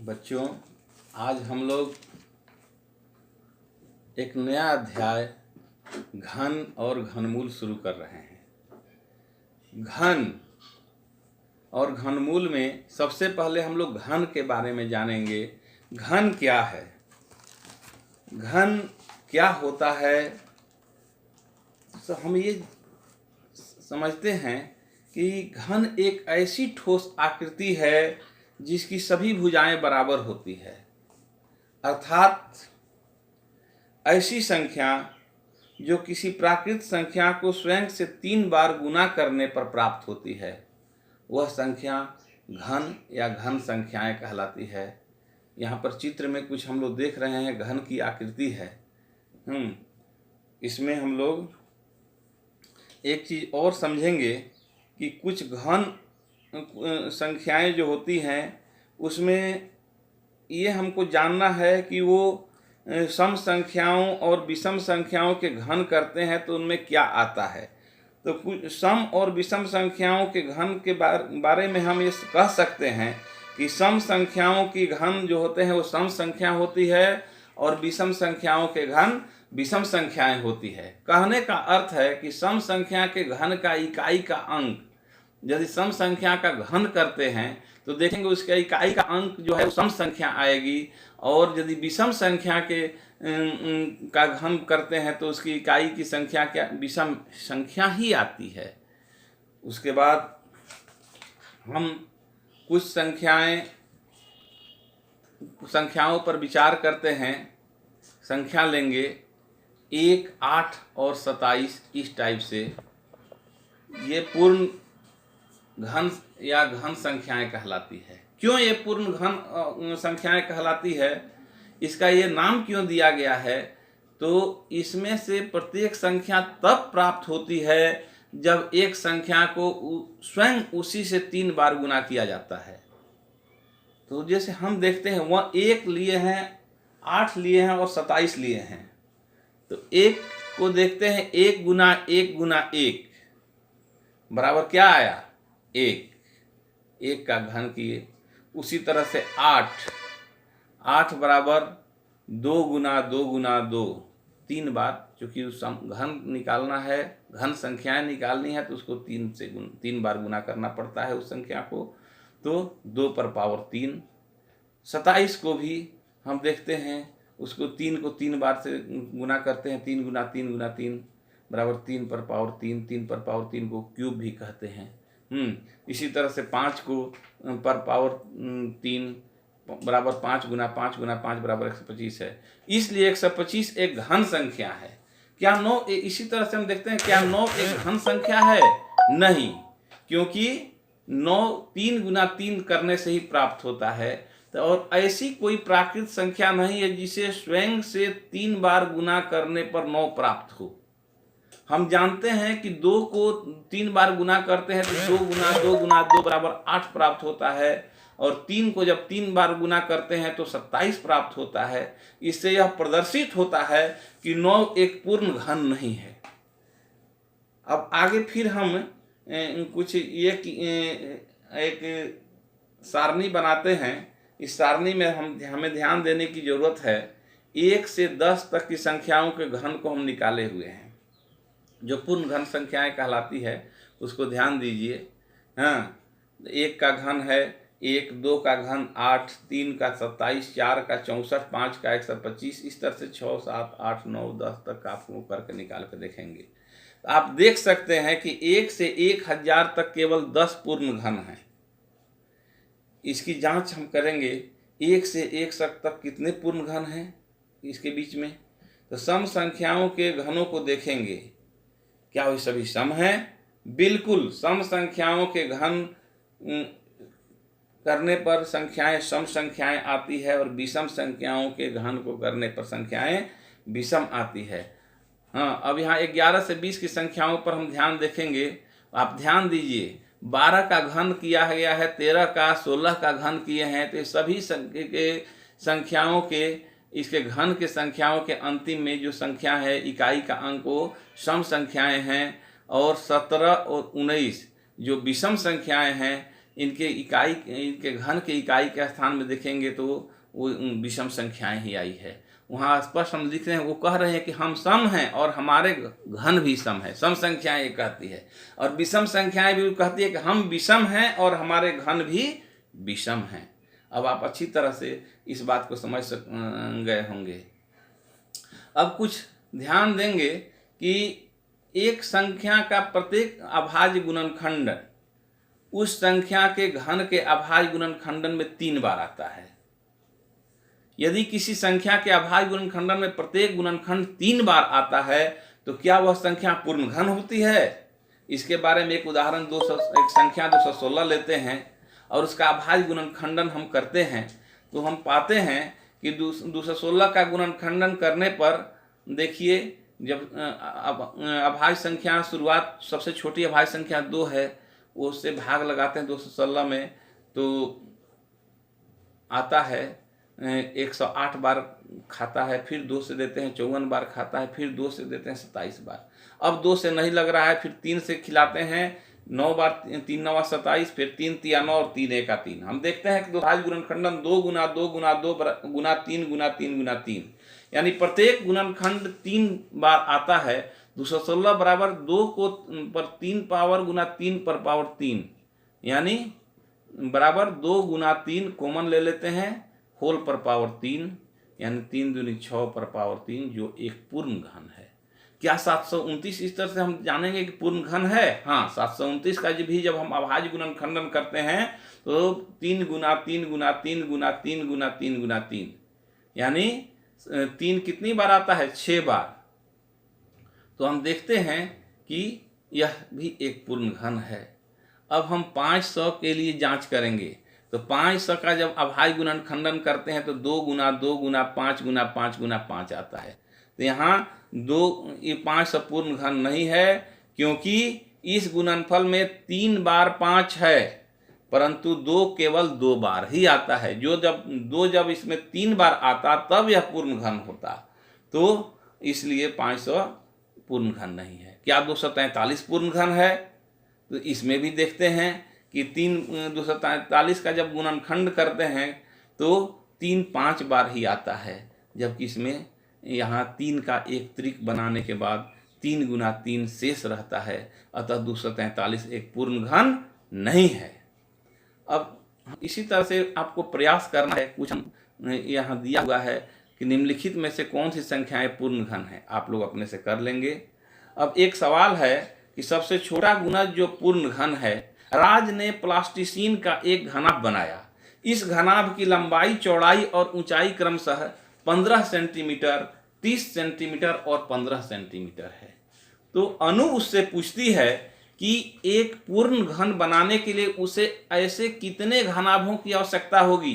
बच्चों, आज हम लोग एक नया अध्याय घन और घनमूल शुरू कर रहे हैं। घन और घनमूल में सबसे पहले हम लोग घन के बारे में जानेंगे। घन क्या है, घन क्या होता है। तो हम ये समझते हैं कि घन एक ऐसी ठोस आकृति है जिसकी सभी भुजाएं बराबर होती है, अर्थात ऐसी संख्या जो किसी प्राकृत संख्या को स्वयं से 3 बार गुना करने पर प्राप्त होती है, वह संख्या घन या घन संख्याएं कहलाती है। यहाँ पर चित्र में कुछ हम लोग देख रहे हैं, घन की आकृति है। इसमें हम लोग एक चीज और समझेंगे कि कुछ घन संख्याएं जो होती हैं उसमें ये हमको जानना है कि वो सम संख्याओं और विषम संख्याओं के घन करते हैं तो उनमें क्या आता है। तो कुछ सम और विषम संख्याओं के घन के बारे में हम ये कह सकते हैं कि सम संख्याओं की घन जो होते हैं वो सम संख्या होती है और विषम संख्याओं के घन विषम संख्याएं होती है। कहने का अर्थ है कि सम संख्या के घन का इकाई का अंक, यदि सम संख्या का घन करते हैं तो देखेंगे उसका इकाई का अंक जो है वो सम संख्या आएगी, और यदि विषम संख्या के का घन करते हैं तो उसकी इकाई की संख्या क्या विषम संख्या ही आती है। उसके बाद हम कुछ संख्याओं पर विचार करते हैं। संख्या लेंगे 1, 8 और 27, इस टाइप से। ये पूर्ण घन या घन संख्याएं कहलाती है। क्यों ये पूर्ण घन संख्याएं कहलाती है, इसका ये नाम क्यों दिया गया है, तो इसमें से प्रत्येक संख्या तब प्राप्त होती है जब एक संख्या को स्वयं उसी से 3 बार गुना किया जाता है। तो जैसे हम देखते हैं वह 1 लिए हैं, 8 लिए हैं और 27 लिए हैं। तो 1 को देखते हैं, 1 गुना 1 गुना 1 बराबर क्या आया, 1 का घन किए। उसी तरह से 8 बराबर 2 गुना 2 गुना 2, 3 बार, क्योंकि उस घन निकालना है, घन संख्याएं निकालनी है तो उसको 3 बार गुना करना पड़ता है उस संख्या को। तो 2 पर पावर 3। 27 को भी हम देखते हैं, उसको 3 को 3 बार से गुना करते हैं, 3 गुना 3 गुना 3 बराबर 3 पर पावर 3। 3 पर पावर 3 को क्यूब भी कहते हैं। इसी तरह से 5 को पर पावर 3 बराबर 5 गुना 5 गुना 5 बराबर 125 है। इसलिए 125 एक घन संख्या है। क्या 9, इसी तरह से हम देखते हैं, क्या 9 एक घन संख्या है? नहीं, क्योंकि 9 3 गुना 3 करने से ही प्राप्त होता है। तो और ऐसी कोई प्राकृत संख्या नहीं है जिसे स्वयं से 3 बार गुना करने पर 9 प्राप्त हो। हम जानते हैं कि 2 को 3 बार गुना करते हैं तो 2 गुना 2 गुना 2 बराबर 8 प्राप्त होता है, और 3 को जब 3 बार गुना करते हैं तो 27 प्राप्त होता है। इससे यह प्रदर्शित होता है कि 9 एक पूर्ण घन नहीं है। अब आगे फिर हम कुछ एक सारणी बनाते हैं। इस सारणी में हमें ध्यान देने की जरूरत है। 1 से 10 तक की संख्याओं के घन को हम निकाले हुए हैं, जो पूर्ण घन संख्याएं कहलाती है, उसको ध्यान दीजिए। 1 का घन है 1, 2 का घन 8, 3 का 27, 4 का 64, 5 का 125, इस तरह से 6, 7, 8, 9, 10 तक आपको करके निकाल कर देखेंगे। तो आप देख सकते हैं कि 1 से 1000 तक केवल 10 पूर्ण घन हैं। इसकी जांच हम करेंगे, 1 से 1 तक कितने पूर्ण घन हैं इसके बीच में। तो सम संख्याओं के घनों को देखेंगे, क्या वे सभी सम हैं? बिल्कुल, सम संख्याओं के घन करने पर संख्याएं सम संख्याएं आती है, और विषम संख्याओं के घन को करने पर संख्याएं विषम आती है। अब यहाँ 11 से 20 की संख्याओं पर हम ध्यान देखेंगे। आप ध्यान दीजिए, 12 का घन किया गया है, 13 का 16 का घन किए हैं। तो सभी संख्याओं के इसके घन के संख्याओं के अंतिम में जो संख्या है, इकाई का अंक, वो सम संख्याएं हैं, और 17 और 19 जो विषम संख्याएं हैं, इनके घन के इकाई के स्थान में देखेंगे तो वो विषम संख्याएं ही आई है। वहाँ स्पष्ट हम लिख रहे हैं, वो कह रहे हैं कि हम सम हैं और हमारे घन भी सम है। सम संख्याएं ये कहती है, और विषम संख्याएं भी कहती है कि हम विषम हैं और हमारे घन भी विषम हैं। अब आप अच्छी तरह से इस बात को समझ गए होंगे। अब कुछ ध्यान देंगे कि एक संख्या का प्रत्येक अभाज्य गुणनखंड उस संख्या के घन के अभाज्य गुणनखंडन में 3 बार आता है। यदि किसी संख्या के अभाज्य गुणनखंडन में प्रत्येक गुणनखंड 3 बार आता है तो क्या वह संख्या पूर्ण घन होती है? इसके बारे में एक उदाहरण एक संख्या 216 लेते हैं और उसका अभाज्य गुणनखंडन हम करते हैं तो हम पाते हैं कि 216 का गुणनखंडन करने पर देखिए, जब अभाज्य संख्या शुरुआत सबसे छोटी अभाज्य संख्या 2 है, वो उससे भाग लगाते हैं 216 में तो आता है 108 बार खाता है, फिर 2 से देते हैं 54 बार खाता है, फिर 2 से देते हैं 27 बार। अब 2 से नहीं लग रहा है, फिर 3 से खिलाते हैं 9 बार, 3 9 27, फिर 3 3 9 और 3 1 3। हम देखते हैं कि अभाज्य गुणनखंडन 2 गुना 2 गुना 2 गुना 3 गुना 3 गुना 3, यानी प्रत्येक गुणनखंड 3 बार आता है। 216 बराबर 2 को पर 3 पावर गुना 3 पर पावर 3, यानी बराबर 2 गुना 3 कॉमन ले लेते हैं, होल पर पावर 3, यानी 3 दूनी 6 पर पावर 3, जो एक पूर्ण घन है। क्या 729 इस तरह से हम जानेंगे कि पूर्ण घन है? हाँ, 729 का भी जब हम अभाज्य गुणनखंडन करते हैं तो 3 गुना 3 गुना 3 गुना 3 गुना 3 गुना 3, यानी 3 कितनी बार आता है? 6 बार। तो हम देखते हैं कि यह भी एक पूर्ण घन है। अब हम 500 के लिए जांच करेंगे तो 500 का जब अभाज्य गुणनखंडन करते हैं तो 2 गुना 2 गुना 5 गुना 5 गुना 5 आता है। तो यहाँ ये 500 पूर्ण घन नहीं है, क्योंकि इस गुणनफल में 3 बार 5 है, परंतु 2 केवल 2 बार ही आता है। जब इसमें 3 बार आता तब यह पूर्ण घन होता, तो इसलिए 500 पूर्ण घन नहीं है। क्या 243 पूर्ण घन है? तो इसमें भी देखते हैं कि 243 का जब गुणनखंड करते हैं तो 3 5 बार ही आता है, जबकि इसमें यहाँ 3 का एक त्रिक बनाने के बाद 3 गुना 3 शेष रहता है, अतः 243 एक पूर्ण घन नहीं है। अब इसी तरह से आपको प्रयास करना है। कुछ यहाँ दिया हुआ है कि निम्नलिखित में से कौन सी संख्याएं पूर्ण घन है, आप लोग अपने से कर लेंगे। अब एक सवाल है कि सबसे छोटा गुणज जो पूर्ण घन है, राज ने प्लास्टिसीन का एक घनाभ बनाया। इस घनाभ की लंबाई, चौड़ाई और ऊंचाई क्रमशः 15 सेंटीमीटर, 30 सेंटीमीटर और 15 सेंटीमीटर है। तो अनु उससे पूछती है कि एक पूर्ण घन बनाने के लिए उसे ऐसे कितने घनाभों की आवश्यकता होगी?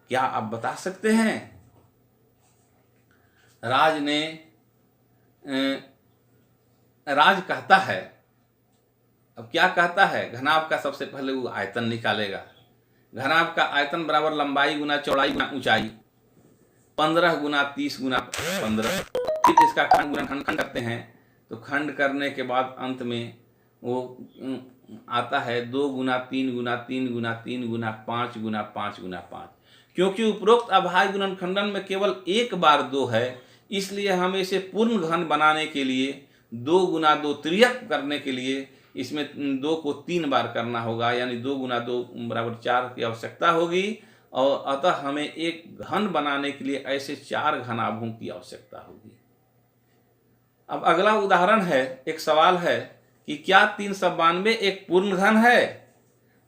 क्या आप बता सकते हैं? राज कहता है, अब क्या कहता है? घनाभ का सबसे पहले वो आयतन निकालेगा। घनाभ का आयतन बराबर लंबाई गुना चौड़ाई गुना ऊंचाई, 15 गुना 30 गुना 15। फिर इसका खंड करते हैं तो खंड करने के बाद अंत में वो आता है 2 गुना 3 गुना 3 गुना 3 गुना 5 गुना 5 गुना 5। क्योंकि उपरोक्त अभाज्य गुणनखंडन में केवल एक बार 2 है, इसलिए हमें इसे पूर्ण घन बनाने के लिए 2 गुना 2 त्रियक करने के लिए इसमें 2 को 3 बार करना होगा, यानी 2 गुना 2 बराबर 4 की आवश्यकता होगी। और अतः हमें एक घन बनाने के लिए ऐसे 4 घनाभों की आवश्यकता होगी। अब अगला उदाहरण है, एक सवाल है कि क्या 392 एक पूर्ण घन है?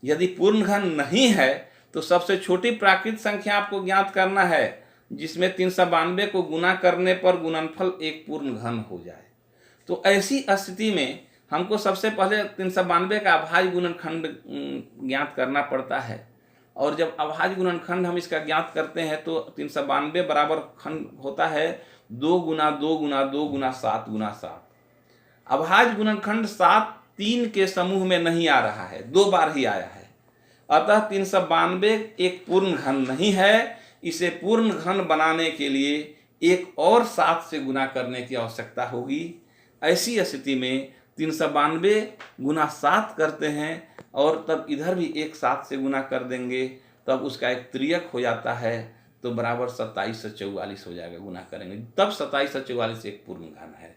यदि पूर्ण घन नहीं है तो सबसे छोटी प्राकृत संख्या आपको ज्ञात करना है जिसमें 392 को गुना करने पर गुणनफल एक पूर्ण घन हो जाए। तो ऐसी स्थिति में हमको सबसे पहले 392 का अभाज्य गुणनखंड ज्ञात करना पड़ता है। और जब अभाज्य गुणनखंड हम इसका ज्ञात करते हैं तो 392 बराबर खंड होता है 2 गुना 2 गुना 2 गुना 7 गुना 7। अभाज्य गुणनखंड 7 3 के समूह में नहीं आ रहा है, 2 बार ही आया है। अतः 392 एक पूर्ण घन नहीं है। इसे पूर्ण घन बनाने के लिए एक और 7 से गुना करने की आवश्यकता होगी। ऐसी स्थिति में 392 गुना 7 करते हैं और तब इधर भी एक 7 से गुना कर देंगे, तब उसका एक त्रियक हो जाता है, तो बराबर 2744 हो जाएगा। गुना करेंगे तब 2744 एक पूर्ण घन है।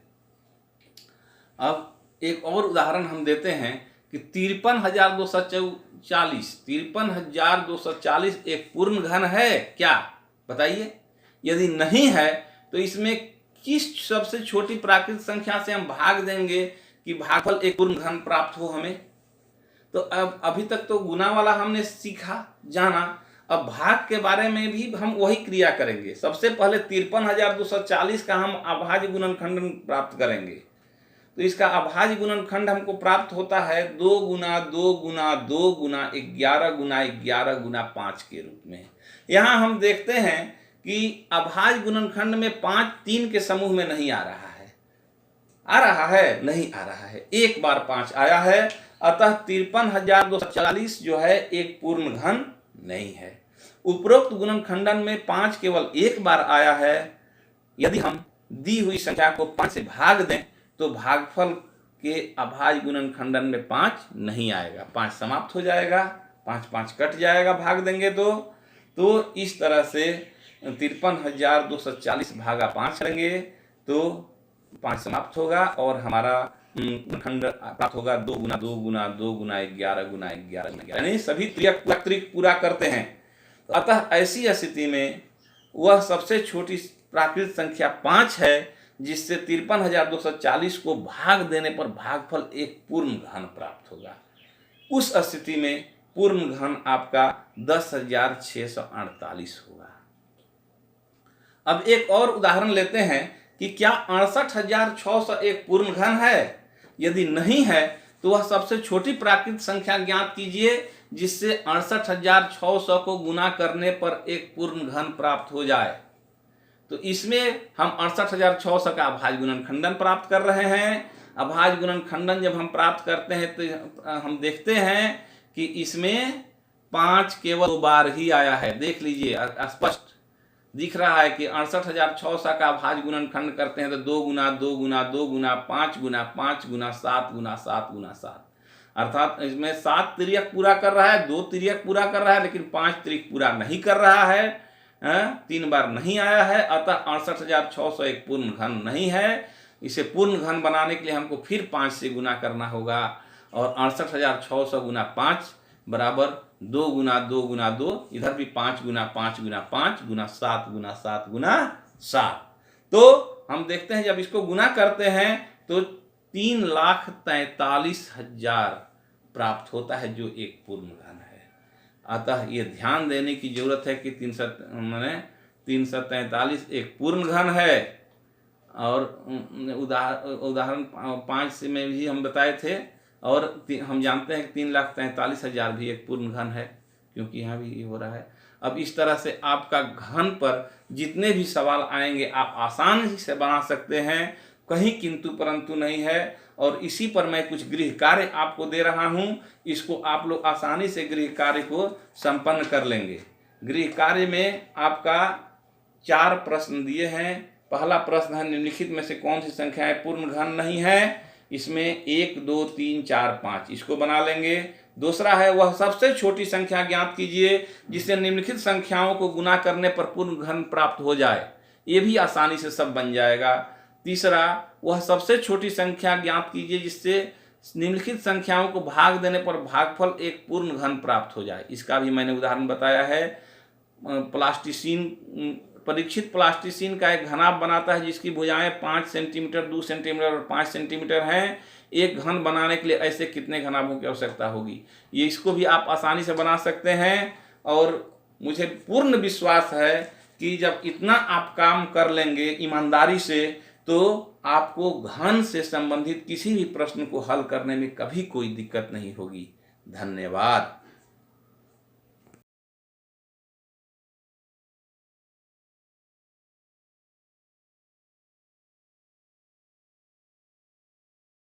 अब एक और उदाहरण हम देते हैं कि 53,240 एक पूर्ण घन है क्या, बताइए। यदि नहीं है तो इसमें किस सबसे छोटी प्राकृतिक संख्या से हम भाग देंगे कि भागफल एक पूर्ण घन प्राप्त हो हमें। तो अब अभी तक तो गुना वाला हमने सीखा जाना, अब भाग के बारे में भी हम वही क्रिया करेंगे। सबसे पहले 53,240 का हम अभाज्य गुणनखंड प्राप्त करेंगे। तो इसका अभाज्य गुणनखंड हमको प्राप्त होता है 2 गुना 2 गुना 2 गुना 11 गुना 11 गुना 5 के रूप में। यहाँ हम देखते हैं कि अभाज्य गुणनखंड में 5 3 के समूह में नहीं आ रहा है। आ रहा है? नहीं आ रहा है, एक बार 5 आया है, अतः 53,240 जो है एक पूर्ण घन नहीं है। उपरोक्त गुणनखंडन में 5 केवल एक बार आया है। यदि हम दी हुई संख्या को 5 से भाग दें तो भागफल के अभाज्य गुणनखंडन में 5 नहीं आएगा, 5 समाप्त हो जाएगा, 5 5 कट जाएगा भाग देंगे तो इस तरह से 53,240 भागा 5 करेंगे तो 5 समाप्त होगा और हमारा खंड प्राप्त होगा 2 गुना 2 गुना 2 गुना 11 गुना 11 गुना 11, यानी सभी त्रिक पूरा करते हैं। अतः ऐसी स्थिति में वह सबसे छोटी प्राकृतिक संख्या 5 है, जिससे 53,240 को भाग देने पर भागफल एक पूर्ण घन प्राप्त होगा। उस स्थिति में पूर्ण घन आपका 10,648 होगा। अब एक और उदाहरण लेते हैं कि क्या 68,600 एक पूर्ण घन है। यदि नहीं है तो वह सबसे छोटी प्राकृतिक संख्या ज्ञात कीजिए जिससे 68,600 को गुना करने पर एक पूर्ण घन प्राप्त हो जाए। तो इसमें हम 68,600 का अभाज्य गुणनखंडन प्राप्त कर रहे हैं। अभाज्य गुणनखंडन जब हम प्राप्त करते हैं तो हम देखते हैं कि इसमें 5 केवल 2 बार ही आया है। देख लीजिए, स्पष्ट दिख रहा है कि 68,600 का अभाज्य गुणनखंड करते हैं तो 2 गुना 2 गुना 2 गुना 5 गुना 5 गुना 7 गुना 7 गुना 7, अर्थात इसमें 7 त्रियक पूरा कर रहा है, 2 त्रियक पूरा कर रहा है, लेकिन 5 त्रियक पूरा नहीं कर रहा है, 3 बार नहीं आया है। अतः 68,600 एक पूर्ण घन नहीं है। इसे पूर्ण घन बनाने के लिए हमको फिर 5 से गुना करना होगा और 68,600 गुना 5 बराबर 2 गुना 2 गुना 2, इधर भी 5 गुना 5 गुना 5 गुना 7 गुना 7 गुना 7। तो हम देखते हैं जब इसको गुना करते हैं तो 3,43,000 प्राप्त होता है, जो एक पूर्ण घन है। अतः ये ध्यान देने की जरूरत है कि 343 एक पूर्ण घन है। और उदाहरण 5 से में भी हम बताए थे, और हम जानते हैं कि 3,43,000 भी एक पूर्ण घन है, क्योंकि यहाँ भी ये हो रहा है। अब इस तरह से आपका घन पर जितने भी सवाल आएंगे आप आसानी से बना सकते हैं, कहीं किंतु परंतु नहीं है। और इसी पर मैं कुछ गृह कार्य आपको दे रहा हूँ, इसको आप लोग आसानी से गृह कार्य को संपन्न कर लेंगे। गृह कार्य में आपका 4 प्रश्न दिए हैं। पहला प्रश्न है निम्नलिखित में से कौन सी संख्याएं पूर्ण घन नहीं है। इसमें 1 2 3 4 5 इसको बना लेंगे। दूसरा है वह सबसे छोटी संख्या ज्ञात कीजिए जिससे निम्नलिखित संख्याओं को गुना करने पर पूर्ण घन प्राप्त हो जाए, ये भी आसानी से सब बन जाएगा। तीसरा, वह सबसे छोटी संख्या ज्ञात कीजिए जिससे निम्नलिखित संख्याओं को भाग देने पर भागफल एक पूर्ण घन प्राप्त हो जाए, इसका भी मैंने उदाहरण बताया है। प्लास्टिसिन, परीक्षित प्लास्टिसिन का एक घनाभ बनाता है जिसकी भुजाएं 5 सेंटीमीटर 2 सेंटीमीटर और 5 सेंटीमीटर हैं। एक घन बनाने के लिए ऐसे कितने घनाभों की आवश्यकता होगी, ये इसको भी आप आसानी से बना सकते हैं। और मुझे पूर्ण विश्वास है कि जब इतना आप काम कर लेंगे ईमानदारी से तो आपको घन से संबंधित किसी भी प्रश्न को हल करने में कभी कोई दिक्कत नहीं होगी। धन्यवाद।